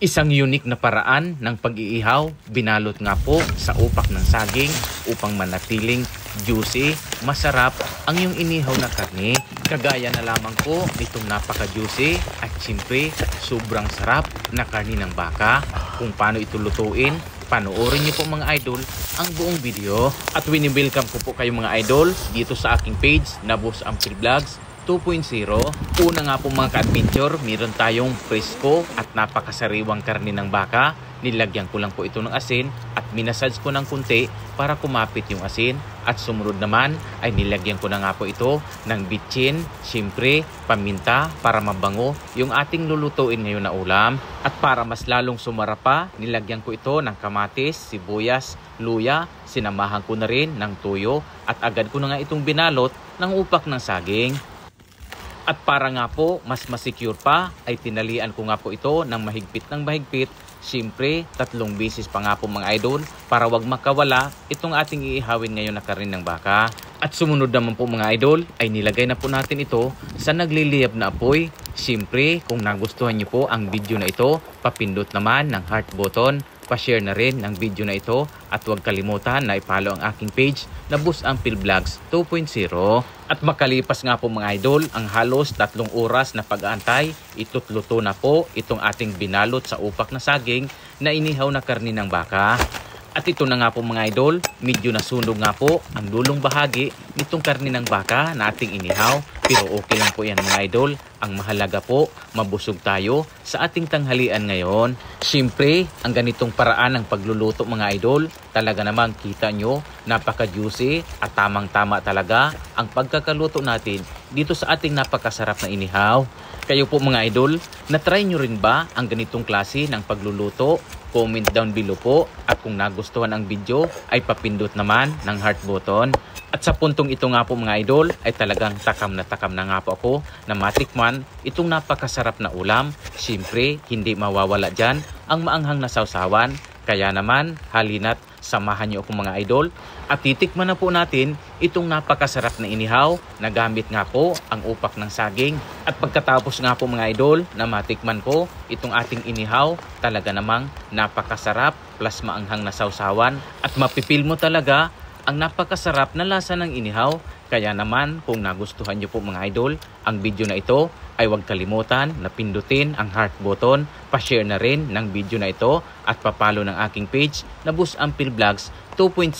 Isang unique na paraan ng pag-iihaw, binalot nga po sa upak ng saging upang manatiling juicy, masarap ang iyong inihaw na karne. Kagaya na lamang po nitong napaka-juicy at siyempre sobrang sarap na karne ng baka. Kung paano ito lutuin, panoorin niyo po mga idol ang buong video. At welcome ko po kayo mga idol dito sa aking page na Boss Ampil Vlogs 2.0. Una nga po mga ka-adventure, meron tayong presko at napakasariwang karne ng baka. Nilagyan ko lang po ito ng asin at minasage ko ng kunti para kumapit yung asin. At sumunod naman ay nilagyan ko na nga po ito ng bitchin, siyempre paminta para mabango yung ating lulutuin ngayon na ulam. At para mas lalong sumara pa, nilagyan ko ito ng kamatis, sibuyas, luya, sinamahan ko na rin ng tuyo at agad ko na nga itong binalot ng upak ng saging. At para nga po mas masecure pa ay tinalian ko nga po ito ng mahigpit. Siyempre 3 beses pa nga po mga idol para wag makawala itong ating iihawin ngayon na karne ng baka. At sumunod naman po mga idol ay nilagay na po natin ito sa nagliliyab na apoy. Siyempre kung nagustuhan niyo po ang video na ito, papindot naman ng heart button. Pa-share na rin ng video na ito at huwag kalimutan na i-follow ang aking page na Boss Ampil Vlogs 2.0. At makalipas nga po mga idol ang halos 3 oras na pag-aantay, itutluto na po itong ating binalot sa upak na saging na inihaw na karne ng baka. At ito na nga po mga idol, medyo nasunog nga po ang dulong bahagi nitong karne ng baka na ating inihaw. Pero okay lang po yan mga idol. Ang mahalaga po, mabusog tayo sa ating tanghalian ngayon. Siyempre, ang ganitong paraan ng pagluluto mga idol, talaga namang kita nyo, napaka-juicy at tamang-tama talaga ang pagkakaluto natin dito sa ating napakasarap na inihaw. Kayo po mga idol, na-try nyo rin ba ang ganitong klase ng pagluluto? Comment down below po at kung nagustuhan ang video ay papindot naman ng heart button. At sa puntong ito nga po mga idol ay talagang takam na nga po ako na matikman itong napakasarap na ulam. Siyempre hindi mawawala dyan ang maanghang na sawsawan. Kaya naman halina't samahan niyo ako mga idol at titikman na po natin itong napakasarap na inihaw na gamit nga po ang upak ng saging. At pagkatapos nga po mga idol na matikman ko itong ating inihaw, talaga namang napakasarap plus maanghang na sawsawan at mapipil mo talaga ang napakasarap na lasa ng inihaw. Kaya naman kung nagustuhan niyo po mga idol ang video na ito ay huwag kalimutan na pindutin ang heart button, pa-share na rin ng video na ito at papalo ng aking page na Boss Ampil Vlogs 2.0.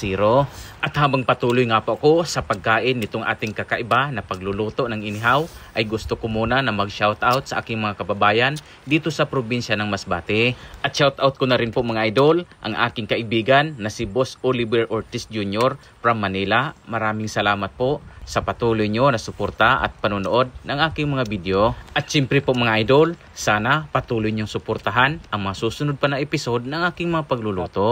At habang patuloy nga po ako sa pagkain nitong ating kakaiba na pagluluto ng inihaw, ay gusto ko muna na mag-shoutout sa aking mga kababayan dito sa probinsya ng Masbate. At shoutout ko na rin po mga idol ang aking kaibigan na si Boss Oliver Ortiz Jr. from Manila. Maraming salamat po sa patuloy nyo na suporta at panonood ng aking mga video. At siyempre po mga idol, sana patuloy nyong suportahan ang mga susunod pa na episode ng aking mga pagluluto.